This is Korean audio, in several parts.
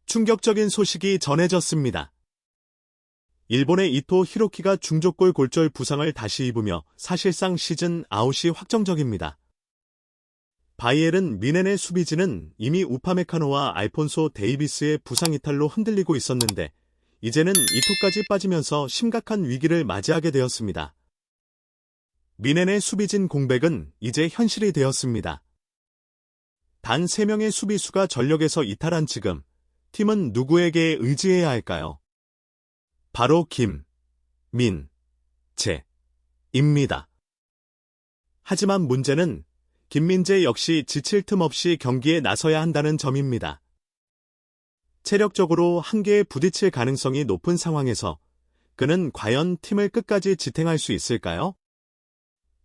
충격적인 소식이 전해졌습니다. 일본의 이토 히로키가 중족골 골절 부상을 다시 입으며 사실상 시즌 아웃이 확정적입니다. 바이에른 뮌헨의 수비진은 이미 우파메카노와 알폰소 데이비스의 부상 이탈로 흔들리고 있었는데 이제는 이토까지 빠지면서 심각한 위기를 맞이하게 되었습니다. 뮌헨의 수비진 공백은 이제 현실이 되었습니다. 단 3명의 수비수가 전력에서 이탈한 지금 팀은 누구에게 의지해야 할까요? 바로 김, 민, 재입니다. 하지만 문제는 김민재 역시 지칠 틈 없이 경기에 나서야 한다는 점입니다. 체력적으로 한계에 부딪힐 가능성이 높은 상황에서 그는 과연 팀을 끝까지 지탱할 수 있을까요?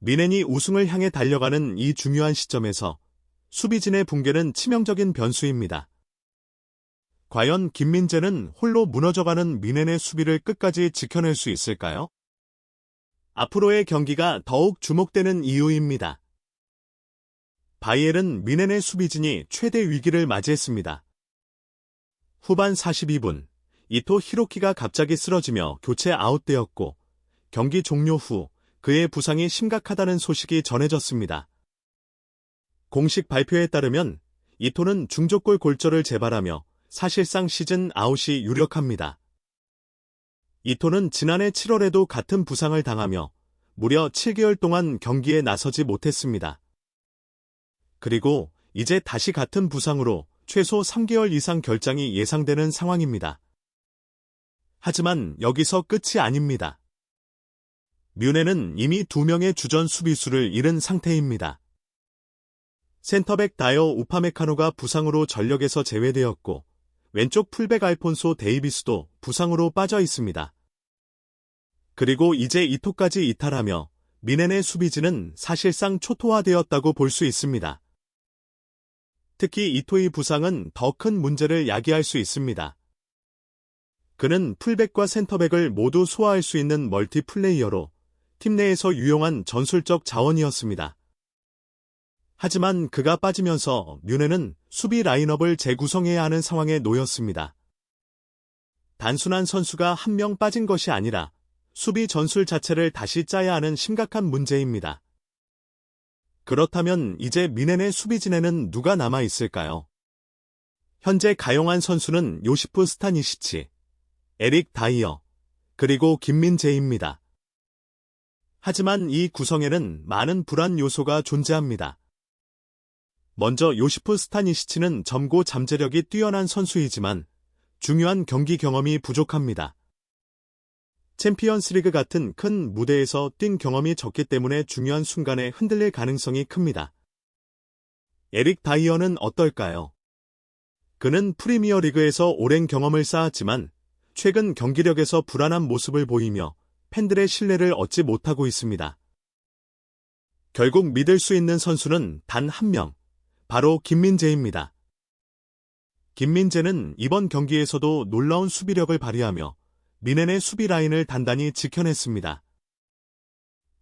뮌헨이 우승을 향해 달려가는 이 중요한 시점에서 수비진의 붕괴는 치명적인 변수입니다. 과연 김민재는 홀로 무너져가는 뮌헨의 수비를 끝까지 지켜낼 수 있을까요? 앞으로의 경기가 더욱 주목되는 이유입니다. 바이에른 뮌헨의 수비진이 최대 위기를 맞이했습니다. 후반 42분, 이토 히로키가 갑자기 쓰러지며 교체 아웃되었고 경기 종료 후 그의 부상이 심각하다는 소식이 전해졌습니다. 공식 발표에 따르면 이토는 중족골 골절을 재발하며 사실상 시즌 아웃이 유력합니다. 이토는 지난해 7월에도 같은 부상을 당하며 무려 7개월 동안 경기에 나서지 못했습니다. 그리고 이제 다시 같은 부상으로 최소 3개월 이상 결장이 예상되는 상황입니다. 하지만 여기서 끝이 아닙니다. 뮌헨은 이미 2명의 주전 수비수를 잃은 상태입니다. 센터백 다이어 우파메카노가 부상으로 전력에서 제외되었고 왼쪽 풀백 알폰소 데이비스도 부상으로 빠져 있습니다. 그리고 이제 이토까지 이탈하며 뮌헨의 수비진은 사실상 초토화되었다고 볼 수 있습니다. 특히 이토의 부상은 더 큰 문제를 야기할 수 있습니다. 그는 풀백과 센터백을 모두 소화할 수 있는 멀티플레이어로 팀 내에서 유용한 전술적 자원이었습니다. 하지만 그가 빠지면서 뮌헨은 수비 라인업을 재구성해야 하는 상황에 놓였습니다. 단순한 선수가 한 명 빠진 것이 아니라 수비 전술 자체를 다시 짜야 하는 심각한 문제입니다. 그렇다면 이제 뮌헨의 수비진에는 누가 남아있을까요? 현재 가용한 선수는 요시프 스타니시치, 에릭 다이어, 그리고 김민재입니다. 하지만 이 구성에는 많은 불안 요소가 존재합니다. 먼저 요시프 스타니시치는 점고 잠재력이 뛰어난 선수이지만 중요한 경기 경험이 부족합니다. 챔피언스리그 같은 큰 무대에서 뛴 경험이 적기 때문에 중요한 순간에 흔들릴 가능성이 큽니다. 에릭 다이어는 어떨까요? 그는 프리미어리그에서 오랜 경험을 쌓았지만 최근 경기력에서 불안한 모습을 보이며 팬들의 신뢰를 얻지 못하고 있습니다. 결국 믿을 수 있는 선수는 단 한 명, 바로 김민재입니다. 김민재는 이번 경기에서도 놀라운 수비력을 발휘하며 뮌헨의 수비 라인을 단단히 지켜냈습니다.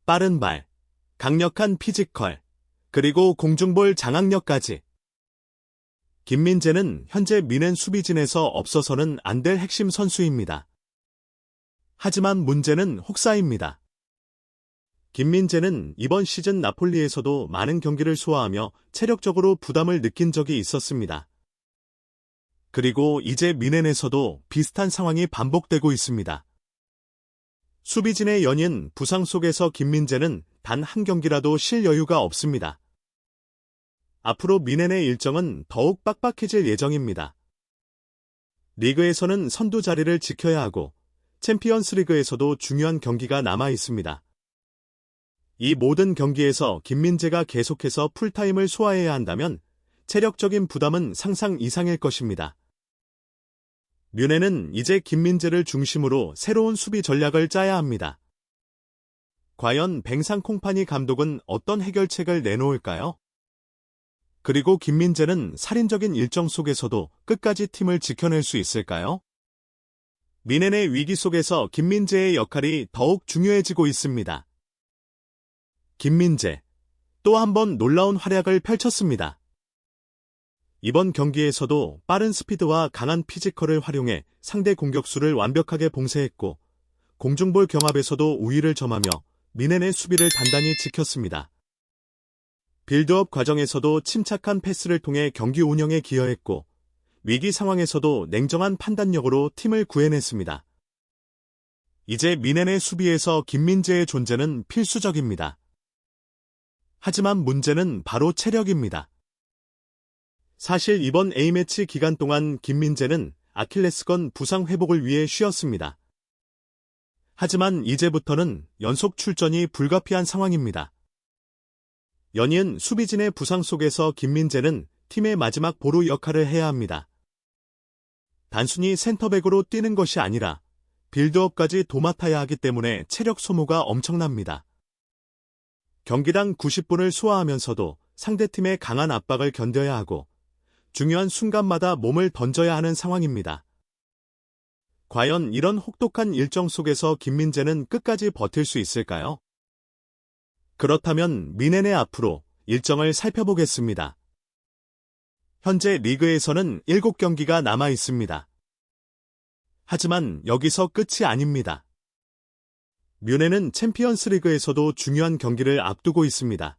빠른 발, 강력한 피지컬, 그리고 공중볼 장악력까지. 김민재는 현재 뮌헨 수비진에서 없어서는 안 될 핵심 선수입니다. 하지만 문제는 혹사입니다. 김민재는 이번 시즌 나폴리에서도 많은 경기를 소화하며 체력적으로 부담을 느낀 적이 있었습니다. 그리고 이제 뮌헨에서도 비슷한 상황이 반복되고 있습니다. 수비진의 연인 부상 속에서 김민재는 단 한 경기라도 쉴 여유가 없습니다. 앞으로 뮌헨의 일정은 더욱 빡빡해질 예정입니다. 리그에서는 선두 자리를 지켜야 하고 챔피언스 리그에서도 중요한 경기가 남아 있습니다. 이 모든 경기에서 김민재가 계속해서 풀타임을 소화해야 한다면 체력적인 부담은 상상 이상일 것입니다. 뮌헨은 이제 김민재를 중심으로 새로운 수비 전략을 짜야 합니다. 과연 뱅상콩파니 감독은 어떤 해결책을 내놓을까요? 그리고 김민재는 살인적인 일정 속에서도 끝까지 팀을 지켜낼 수 있을까요? 뮌헨의 위기 속에서 김민재의 역할이 더욱 중요해지고 있습니다. 김민재, 또 한 번 놀라운 활약을 펼쳤습니다. 이번 경기에서도 빠른 스피드와 강한 피지컬을 활용해 상대 공격수를 완벽하게 봉쇄했고 공중볼 경합에서도 우위를 점하며 미넨의 수비를 단단히 지켰습니다. 빌드업 과정에서도 침착한 패스를 통해 경기 운영에 기여했고 위기 상황에서도 냉정한 판단력으로 팀을 구해냈습니다. 이제 미넨의 수비에서 김민재의 존재는 필수적입니다. 하지만 문제는 바로 체력입니다. 사실 이번 A매치 기간 동안 김민재는 아킬레스건 부상 회복을 위해 쉬었습니다. 하지만 이제부터는 연속 출전이 불가피한 상황입니다. 연이은 수비진의 부상 속에서 김민재는 팀의 마지막 보루 역할을 해야 합니다. 단순히 센터백으로 뛰는 것이 아니라 빌드업까지 도맡아야 하기 때문에 체력 소모가 엄청납니다. 경기당 90분을 소화하면서도 상대팀의 강한 압박을 견뎌야 하고 중요한 순간마다 몸을 던져야 하는 상황입니다. 과연 이런 혹독한 일정 속에서 김민재는 끝까지 버틸 수 있을까요? 그렇다면 미넨의 앞으로 일정을 살펴보겠습니다. 현재 리그에서는 7경기가 남아 있습니다. 하지만 여기서 끝이 아닙니다. 뮌헨은 챔피언스 리그에서도 중요한 경기를 앞두고 있습니다.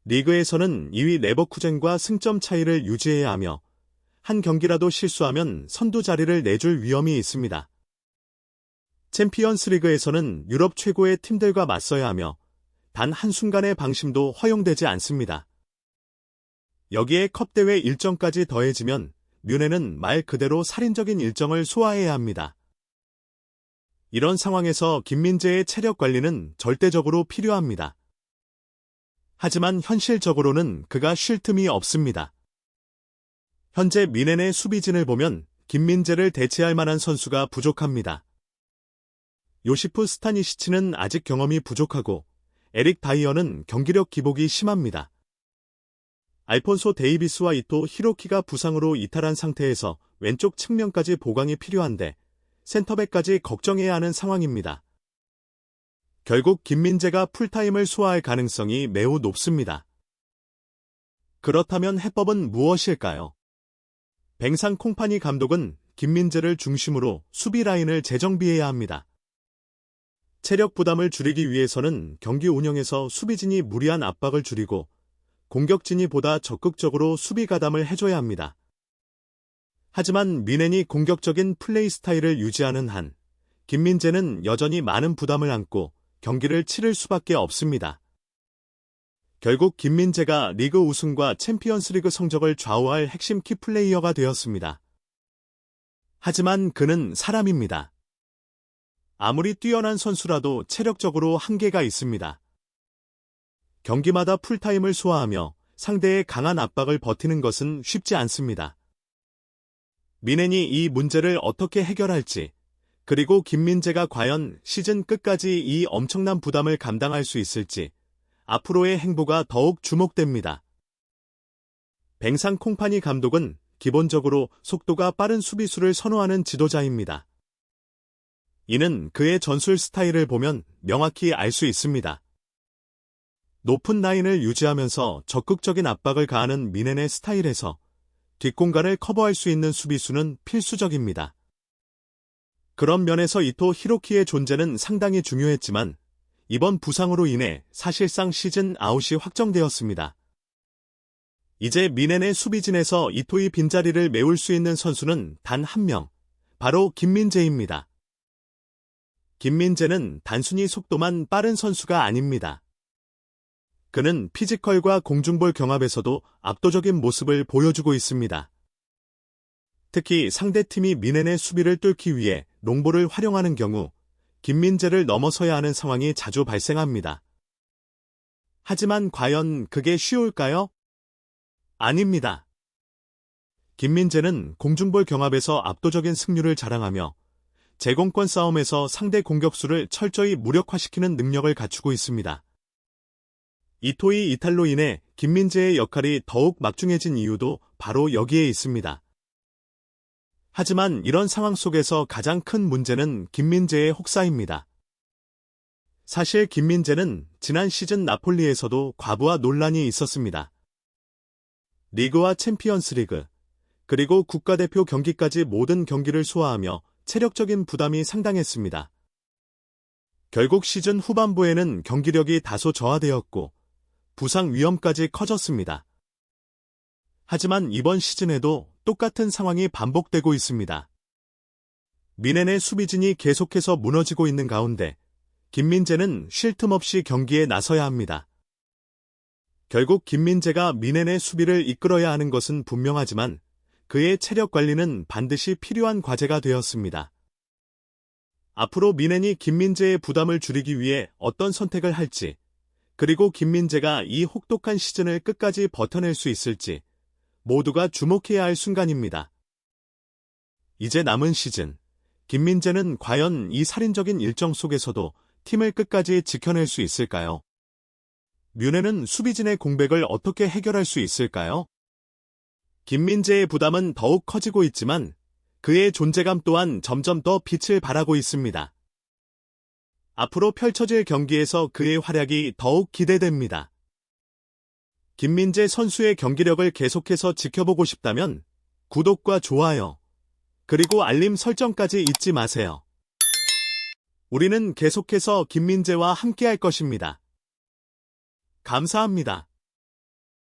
리그에서는 2위 레버쿠젠과 승점 차이를 유지해야 하며 한 경기라도 실수하면 선두 자리를 내줄 위험이 있습니다. 챔피언스 리그에서는 유럽 최고의 팀들과 맞서야 하며 단 한순간의 방심도 허용되지 않습니다. 여기에 컵대회 일정까지 더해지면 뮌헨은 말 그대로 살인적인 일정을 소화해야 합니다. 이런 상황에서 김민재의 체력 관리는 절대적으로 필요합니다. 하지만 현실적으로는 그가 쉴 틈이 없습니다. 현재 미넨의 수비진을 보면 김민재를 대체할 만한 선수가 부족합니다. 요시프 스타니시치는 아직 경험이 부족하고 에릭 다이어는 경기력 기복이 심합니다. 알폰소 데이비스와 이토 히로키가 부상으로 이탈한 상태에서 왼쪽 측면까지 보강이 필요한데 센터백까지 걱정해야 하는 상황입니다. 결국 김민재가 풀타임을 소화할 가능성이 매우 높습니다. 그렇다면 해법은 무엇일까요? 뱅상 콩파니 감독은 김민재를 중심으로 수비 라인을 재정비해야 합니다. 체력 부담을 줄이기 위해서는 경기 운영에서 수비진이 무리한 압박을 줄이고 공격진이 보다 적극적으로 수비 가담을 해줘야 합니다. 하지만 미넨이 공격적인 플레이 스타일을 유지하는 한 김민재는 여전히 많은 부담을 안고 경기를 치를 수밖에 없습니다. 결국 김민재가 리그 우승과 챔피언스리그 성적을 좌우할 핵심 키플레이어가 되었습니다. 하지만 그는 사람입니다. 아무리 뛰어난 선수라도 체력적으로 한계가 있습니다. 경기마다 풀타임을 소화하며 상대의 강한 압박을 버티는 것은 쉽지 않습니다. 미넨이 이 문제를 어떻게 해결할지, 그리고 김민재가 과연 시즌 끝까지 이 엄청난 부담을 감당할 수 있을지 앞으로의 행보가 더욱 주목됩니다. 뱅상 콩파니 감독은 기본적으로 속도가 빠른 수비수를 선호하는 지도자입니다. 이는 그의 전술 스타일을 보면 명확히 알 수 있습니다. 높은 라인을 유지하면서 적극적인 압박을 가하는 미넨의 스타일에서 뒷공간을 커버할 수 있는 수비수는 필수적입니다. 그런 면에서 이토 히로키의 존재는 상당히 중요했지만 이번 부상으로 인해 사실상 시즌 아웃이 확정되었습니다. 이제 미넨의 수비진에서 이토의 빈자리를 메울 수 있는 선수는 단 한 명, 바로 김민재입니다. 김민재는 단순히 속도만 빠른 선수가 아닙니다. 그는 피지컬과 공중볼 경합에서도 압도적인 모습을 보여주고 있습니다. 특히 상대팀이 미넨의 수비를 뚫기 위해 롱볼을 활용하는 경우 김민재를 넘어서야 하는 상황이 자주 발생합니다. 하지만 과연 그게 쉬울까요? 아닙니다. 김민재는 공중볼 경합에서 압도적인 승률을 자랑하며 제공권 싸움에서 상대 공격수를 철저히 무력화시키는 능력을 갖추고 있습니다. 이토의 이탈로 인해 김민재의 역할이 더욱 막중해진 이유도 바로 여기에 있습니다. 하지만 이런 상황 속에서 가장 큰 문제는 김민재의 혹사입니다. 사실 김민재는 지난 시즌 나폴리에서도 과부하 논란이 있었습니다. 리그와 챔피언스 리그, 그리고 국가대표 경기까지 모든 경기를 소화하며 체력적인 부담이 상당했습니다. 결국 시즌 후반부에는 경기력이 다소 저하되었고 부상 위험까지 커졌습니다. 하지만 이번 시즌에도 똑같은 상황이 반복되고 있습니다. 미넨의 수비진이 계속해서 무너지고 있는 가운데 김민재는 쉴 틈 없이 경기에 나서야 합니다. 결국 김민재가 미넨의 수비를 이끌어야 하는 것은 분명하지만 그의 체력 관리는 반드시 필요한 과제가 되었습니다. 앞으로 미넨이 김민재의 부담을 줄이기 위해 어떤 선택을 할지, 그리고 김민재가 이 혹독한 시즌을 끝까지 버텨낼 수 있을지 모두가 주목해야 할 순간입니다. 이제 남은 시즌, 김민재는 과연 이 살인적인 일정 속에서도 팀을 끝까지 지켜낼 수 있을까요? 뮌헨은 수비진의 공백을 어떻게 해결할 수 있을까요? 김민재의 부담은 더욱 커지고 있지만 그의 존재감 또한 점점 더 빛을 발하고 있습니다. 앞으로 펼쳐질 경기에서 그의 활약이 더욱 기대됩니다. 김민재 선수의 경기력을 계속해서 지켜보고 싶다면 구독과 좋아요, 그리고 알림 설정까지 잊지 마세요. 우리는 계속해서 김민재와 함께할 것입니다. 감사합니다.